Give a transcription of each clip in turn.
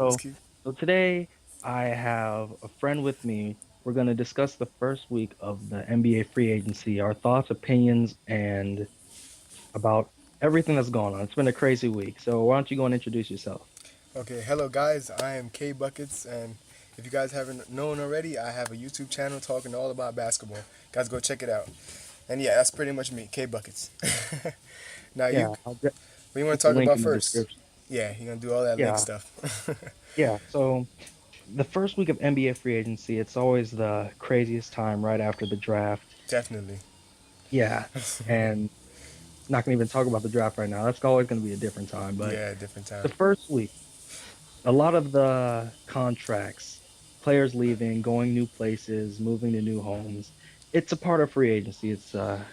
Let's So, keep. so today I have a friend with me. We're going to discuss the first week of the NBA free agency, our thoughts, opinions, and about everything that's gone on. It's been a crazy week. So why don't you go and introduce yourself? Okay, hello guys. I am KBuckets, and if you guys haven't known already, I have a YouTube channel talking all about basketball. Guys, go check it out. And yeah, that's pretty much me, KBuckets. Now you, Yeah, I'll get, what do you want put to the talk link about in the first? description. Yeah, you're gonna do all that link Yeah, stuff. yeah. So the first week of NBA free agency, it's always the craziest time right after the draft. Definitely. Yeah, and not going to even talk about the draft right now. That's always going to be a different time. But Yeah, different the time. first week, a lot of the contracts, players leaving, going new places, moving to new homes. It's a part of free agency. It's a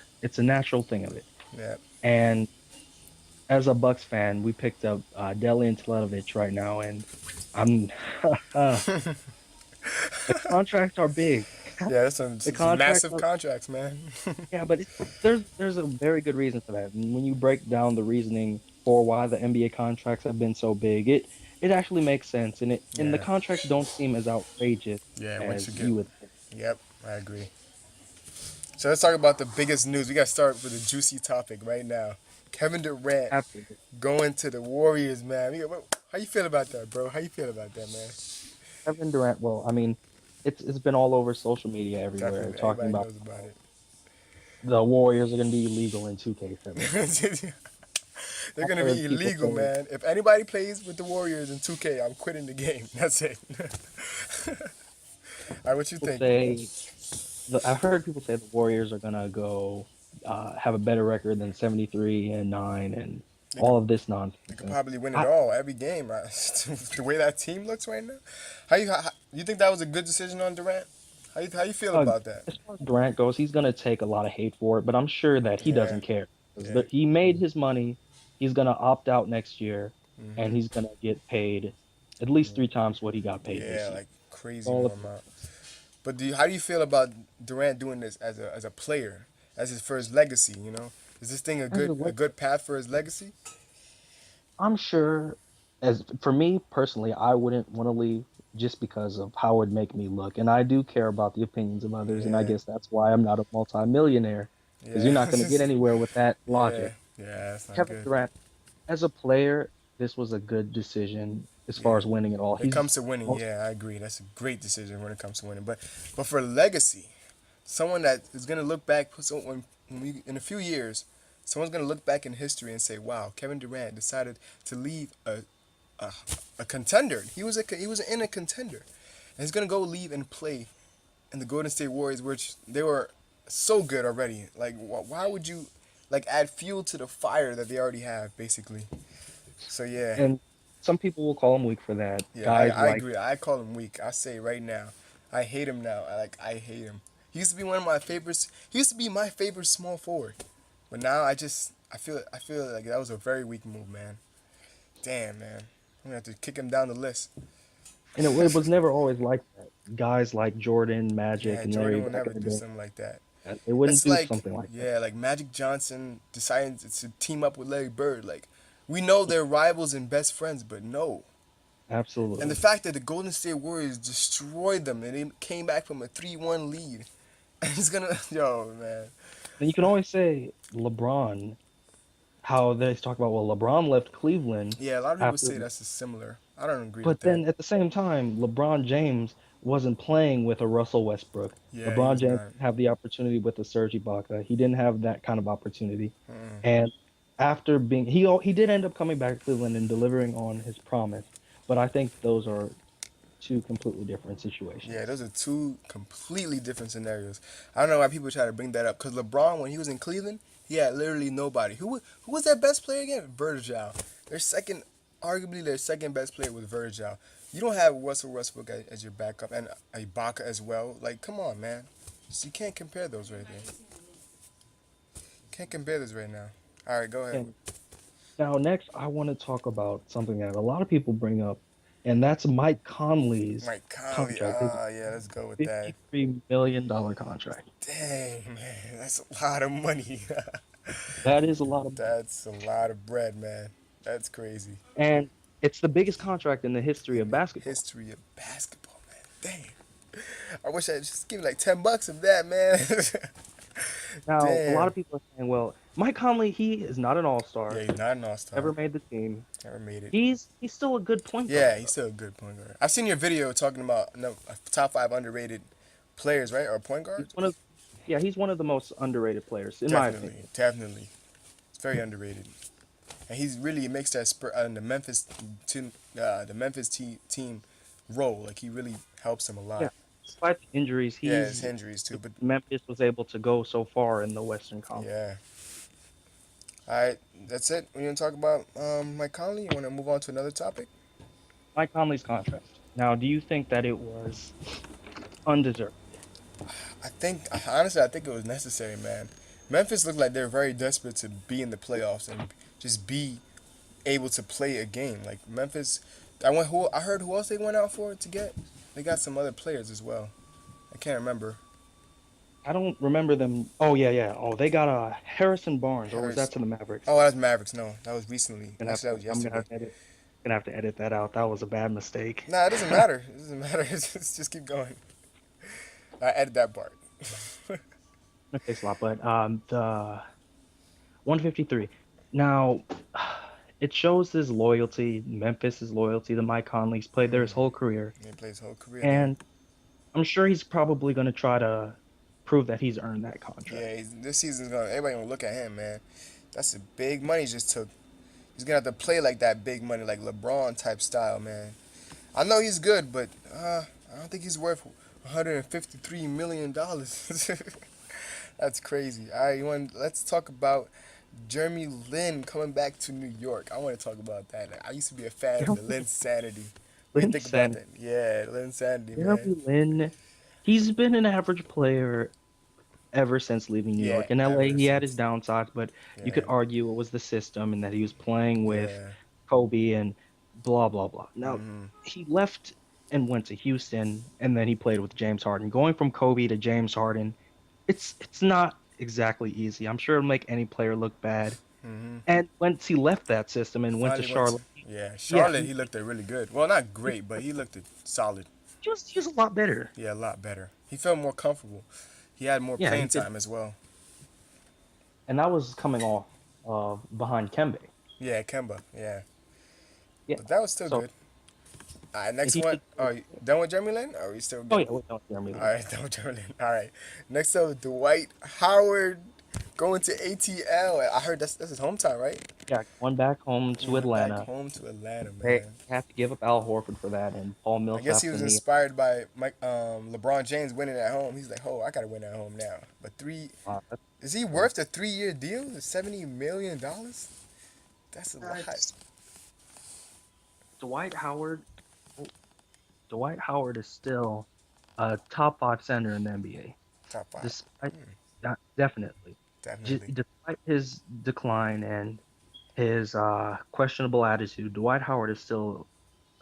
natural thing of it. Yeah. And as a Bucks fan, we picked up Deli and Teletovic right now, and I'm the contracts are big. Yeah, that's some, The some contracts massive are contracts, man. yeah, but there's a very good reason for that. And when you break down the reasoning for why the NBA contracts have been so big, it actually makes sense, and the Yeah. contracts don't seem as outrageous Yeah, once you as get. you would think. Yep, I agree. So let's talk about the biggest news. We got to start with a juicy topic right now. Kevin Durant Absolutely. going to the Warriors, man. How you feel about that, bro? How you feel about that, man? Kevin Durant, well, I mean, it's been all over social media everywhere Definitely, talking everybody about knows about how it. the Warriors are going to be illegal in 2K17. They're I've gonna be heard people illegal, say man. If anybody plays with the Warriors in 2K, I'm quitting the game. That's it. All right, what you people think? say I've heard people say the Warriors are going to go have a better record than 73-9 and They could, all of this they nonsense. could And probably win it I, all every game, right? The way that team looks right now. You think that was a good decision on Durant? How you feel Uh, about that? as far as Durant goes, he's going to take a lot of hate for it, but I'm sure that he Yeah, doesn't care because yeah. he made his money. He's going to opt out next year, and Hmm. he's going to get paid at least 3 times what he got paid this Yeah, year. like crazy All more of amount. But how do you feel about Durant doing this as a player, as his for his legacy? You know, is this thing a as good a a look, good path for his legacy? I'm sure, as for me personally, I wouldn't want to leave just because of how it would make me look, and I do care about the opinions of others, and I Yeah, guess that's why I'm not a multimillionaire because yeah, you're not going to get anywhere with that yeah, logic. yeah. That's not Kevin good. Durant, as a player, this was a good decision as far Yeah. as winning it all. When it He's comes to winning, most yeah, I agree. That's a great decision when it comes to winning. But for legacy, someone that is gonna look back when we in a few years, someone's gonna look back in history and say, "Wow, Kevin Durant decided to leave a, a contender. He was in a contender, and he's gonna go leave and play in the Golden State Warriors, which they were so good already. Like, why would you like add fuel to the fire that they already have, basically? So yeah, and some people will call him weak for that. yeah, I, Guys I like agree. I call him weak. I say right now, I hate him now. I hate him. He used to be one of my favorites. He used to be my favorite small forward, but now I feel like that was a very weak move, man. Damn, man. I'm gonna have to kick him down the list. and it was never always like that. Guys like Jordan, Magic, Yeah, and Larry Jordan will back never in the do day, something like that. they wouldn't That's do like, something like that. yeah, like Magic Johnson deciding to team up with Larry Bird. Like, we know they're rivals and best friends, but no. And the Absolutely. fact that the Golden State Warriors destroyed them and they came back from a 3-1 lead. And he's gonna, yo, man. And you can always say LeBron, how they talk about, well, LeBron left Cleveland Yeah, a lot of people after, say that's a similar. I don't agree with but that. then at the same time, LeBron James wasn't playing with a Russell Westbrook. Yeah, he LeBron was James not. didn't have the opportunity with a Serge Ibaka. He didn't have that kind of opportunity. And after being, he did end up coming back to Cleveland and delivering on his promise. But I think those are two completely different Yeah, situations. those are two completely different scenarios. I don't know why people try to bring that up. Because LeBron, when he was in Cleveland, he had literally nobody. Who was their best player again? Virgil. Arguably their second best player was Virgil. You don't have Russell Westbrook as your backup and Ibaka as well. Like, come on, man. So you can't compare those right there. Can't compare this right now. All right, go ahead. And now, next, I want to talk about something that a lot of people bring up, and that's Mike Conley's Mike Conley. contract, his Yeah, let's go with that. $53 million contract. Dang, man, that's a lot of money. That is a lot of money. That's a lot of bread, man. That's crazy. And It's the biggest contract in the history in of the basketball. history of basketball, man. Dang. I wish I just give me like $10 of that, man. Now, a lot Damn. of people are saying, well, Mike Conley, he is not an Yeah, all-star, he's not an never all-star. made the team. Never made it. He's still a good point guard Yeah, he's though. still a good point guard. I've seen your video talking about no, top five underrated players, right? Or point He's guards? one of Yeah, he's one of the most underrated players in my Definitely, opinion. definitely. It's very underrated, and he's really makes that the team role. Like he really helps them a Yeah, lot. despite the injuries, Yeah, his injuries too, but Memphis was able to go so far in the Western Conference. yeah. All right, that's it. We gonna talk about Mike Conley. You want to move on to another topic? Mike Conley's contract. Now, do you think that it was undeserved? I think honestly, I think it was necessary, man. Memphis looked like they're very desperate to be in the playoffs and just be able to play a game. Like Memphis, I heard who else they went out for to get. They got some other players as well. I can't remember. I don't remember them. Oh yeah, yeah. Oh, they got Harrison Barnes, or was Harris. that to the Mavericks? Oh, that's Mavericks. No, that was recently. Actually, that was I'm gonna yesterday. have to edit that out. That was a bad mistake. Nah, it doesn't matter. It doesn't matter. Just keep going. I edit that part. It takes a lot, but the 153. Now, it shows his loyalty, Memphis's loyalty to Mike Conley. He's played there his whole career, He played his whole career there. and I'm sure he's probably going to try to prove that he's earned that contract. Yeah, this season's gonna. Everybody gonna look at him, man. That's a big money he just took. He's gonna have to play like that big money, like LeBron type style, man. I know he's good, but I don't think he's worth 153 million dollars. That's crazy. All right, let's talk about Jeremy Lin coming back to New York. I want to talk about that. I used to be a fan of the Lin Sanity. What do you Lynn think about Sanity. that? Yeah, Lin Sanity, man. Jeremy Lin, he's been an average player ever since leaving New Yeah, York. In LA, ever he had his since. downsides, but you Yeah, could argue it was the system and that he was playing with yeah. Kobe and blah blah blah. Now Hmm. he left and went to Houston, and then he played with James Harden. Going from Kobe to James Harden, it's not exactly easy. I'm sure it'll make any player look bad. Hmm. And once he left that system He and went to finally went. Charlotte, Yeah, yeah, Charlotte. He looked really good. Well, not great, but he looked solid. he was a lot better. Yeah, a lot better. He felt more comfortable. He had more Yeah, he playing did, time as well. and that was coming off behind Kembe. Yeah, Kemba. Yeah, Yeah, but that was still so good. All right, and next he one. should. Oh, you done with Jeremy Lin? Or are we still Oh good? yeah, we don't Jeremy All Lin. right, done with Jeremy Lin. All right. Next up, Dwight Howard going to ATL. I heard that's his hometown, right? Yeah, going back home to Going back Atlanta. home to Atlanta, They man. have to give up Al Horford for that, and Paul I guess Millsap's he was in the. inspired by LeBron James winning at home. He's like, oh, I gotta win at home now. But That's is he cool. worth a 3-year deal? $70 million? That's a lot. It's Dwight Howard. Dwight Howard is still a top five center in the NBA, Top five. despite Hmm, that definitely. definitely. Despite his decline and his questionable attitude, Dwight Howard is still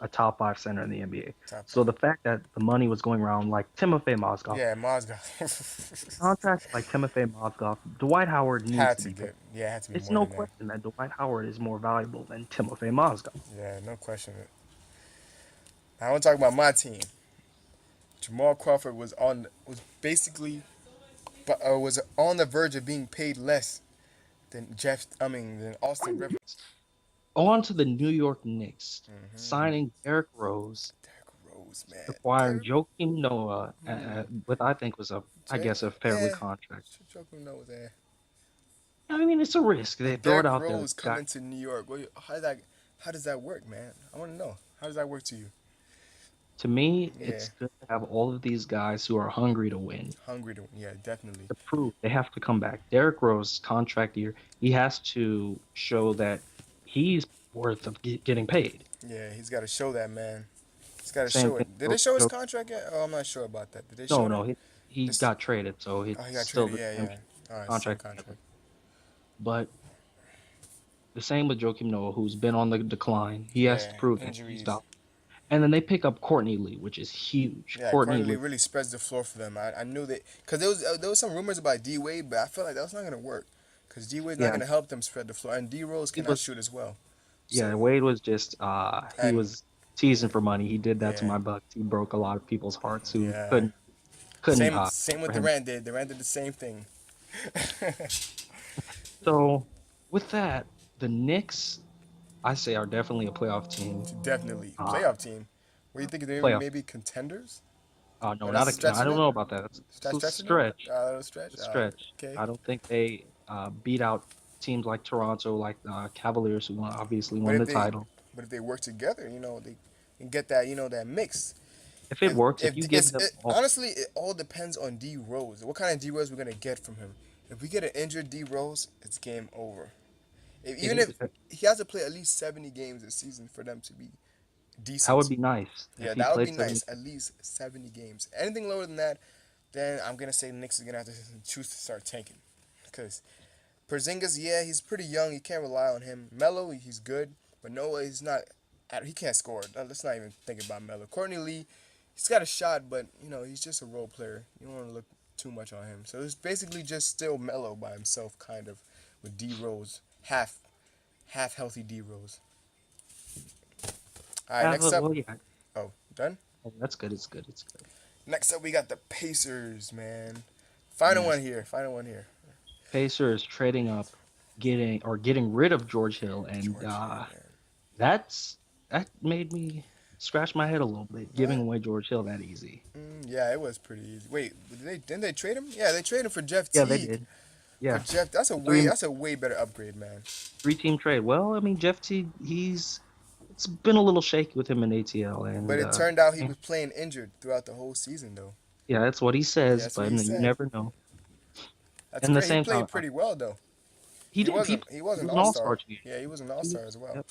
a top five center in the NBA. Top So five. the fact that the money was going around like Timofey Mozgov, Yeah, Mozgov. contracts like Timofey Mozgov, Dwight Howard needs Had to to be paid. get. Yeah, had to be It's more no than that. question that Dwight Howard is more valuable than Timofey Mozgov. Yeah, no question. I want to talk about my team. Jamal Crawford was basically was on the verge of being paid less than than Austin Rivers. On to the New York Knicks, Hmm. signing Derrick Rose, Derrick Rose, man. acquiring Derrick. Joakim Noah, Hmm. with I think was I Jay, guess a fairly eh. contract. Joking knows that. I mean, it's a risk. They But throw it Derrick out there. Rose Guy, coming to New York. How does that work, man? I want to know. How does that work to you? to me, Yeah, it's good to have all of these guys who are hungry to win, hungry to. Yeah, definitely. to prove they have to come back. Derrick Rose contract year, he has to show that he's worth of getting paid. Yeah, he's got to show that, man. He's got to Same show thing. it. Did they show his contract yet? Oh, I'm not sure about that. Did they No, show no, that? he This. got traded, so Oh, it's he got still traded. the Yeah, same yeah. All right, same contract. contract. But the same with Joakim Noah, who's been on the decline. He has to Yeah, prove that he's injuries. done. And then they pick up Courtney Lee, which is huge. Yeah, Courtney Courtney Lee. really spreads the floor for them. I knew that because there was some rumors about D Wade, but I felt like that was not gonna work because D Wade's not Yeah, gonna help them spread the floor, and D Rose he cannot was shoot as well. Yeah, So Wade was just he and was teasing for money. He did that to yeah, my Bucks. He broke a lot of people's hearts who yeah. couldn't Same with comprehend. Durant did. Durant did the same thing. So with that, the Knicks, I say, are definitely a playoff team. Definitely Uh, playoff team. What do you think? They playoff. maybe contenders? No, Or that's no, I stretching don't it. know about that. That's a Stretching it. stretch. Little stretch. A stretch. Okay. I don't think they beat out teams like Toronto, like Cavaliers, who obviously But won if the they title. but if they work together, they can get that that mix. If it works, if If you give it's them it, all, honestly, it all depends on D Rose. What kind of D Rose we're gonna get from him? If we get an injured D Rose, it's game over. it Even is. if he has to play at least 70 games this season for them to be That would decent. be nice if Yeah, he that would played be 70. nice. At least 70 games. Anything lower than that, then I'm gonna say the Knicks is gonna have to choose to start tanking, because Porzingis, yeah, he's pretty young. You can't rely on him. Melo, he's good, but no, he's not. He can't score. Let's not even think about Melo. Courtney Lee, he's got a shot, but he's just a role player. You don't want to look too much on him. So it's basically just still Melo by himself, kind of, with D Rose, half healthy D Rose. All right, Yeah, next up. well, yeah, Oh, done. that's good. It's good. It's good. Next up, we got the Pacers, man. Final Yes, one here. Final one here. Pacers trading up, getting rid of George Hill, and George Hill, man. that made me scratch my head a little bit. What? Giving away George Hill that easy. Yeah, it was pretty easy. Wait, didn't they trade him? Yeah, they traded him for Jeff Yeah, they Teague. did. For Yeah, Jeff, that's a the way that's a way better upgrade, man. three-team trade. Well, I mean, Jeff T, it's been a little shaky with him in ATL, But and it turned out he was playing injured throughout the whole season, though. yeah, that's what he Yeah, says, that's what but he you said. never know. That's And at the great. He same time, played pretty well, though. he He did. wasn't he He wasn't was an an all all-star star. to me. Yeah, he was an all He was- star as well. Yep.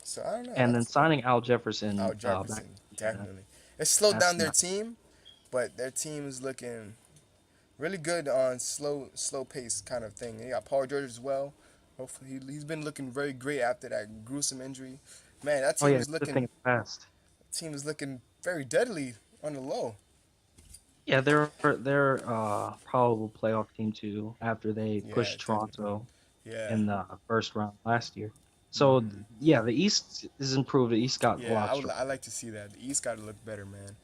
So I don't know. And then That's signing Al Al Jefferson back, Jefferson, yeah, definitely. It slowed that's down their not. team, but their team is looking really good on slow pace kind of thing. They got Paul George as well. Hopefully he's been looking very great after that gruesome injury. Man, that Oh team yeah, is good thing looking it's past. very deadly on the low. Yeah, they're probable playoff team too after they Yeah, pushed definitely. Toronto Yeah. in the first round last year. So Hmm. yeah, the East is improved. The East got a Yeah, lot stronger. I like to see that. The East got to look better, man.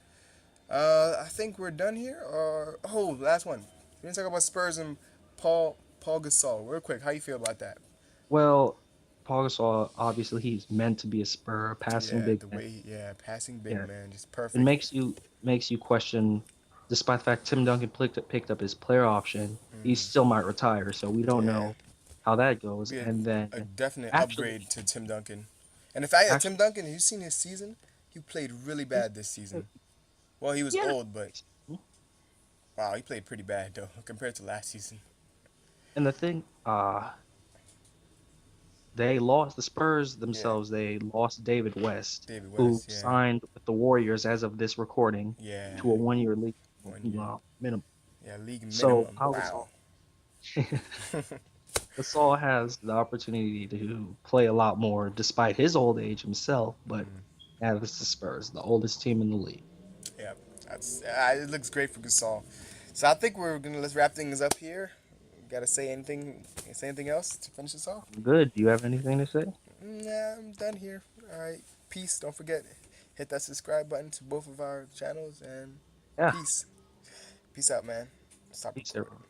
I think we're done here. Or last one. We didn't talk about Spurs and Paul Gasol. Real quick, how you feel about that? Well, Paul Gasol obviously he's meant to be a Spur, passing Yeah, big the man. way passing big Yeah, man, just it perfect. makes you question, despite the fact Tim Duncan picked up his player option, he Mm, still might retire. So we don't yeah, know how that goes. be And then a definite actually, upgrade to Tim Duncan. And the fact that Tim actually, Duncan, you've seen his season, he played really he's, bad this season. Well, he was yeah. old, but wow, he played pretty bad though compared to last season. And the thing, they lost the Spurs Yeah, themselves. They lost David West, David who West. Yeah, signed with the Warriors as of this recording yeah, to a 1 year league 1 year. minimum. Yeah, league So minimum. Pau Wow. Gasol, Gasol has the opportunity to play a lot more, despite his old age himself. But yeah, this is the Spurs, the oldest team in the league. Yeah, that's it looks great for Gasol. So I think let's wrap things up here. Got to say anything else to finish this off? Good. Do you have anything to say? Nah, I'm done here. All right, peace. Don't forget, hit that subscribe button to both of our channels, and Yeah. peace. Peace out, man. Stop Peace, recording. everyone.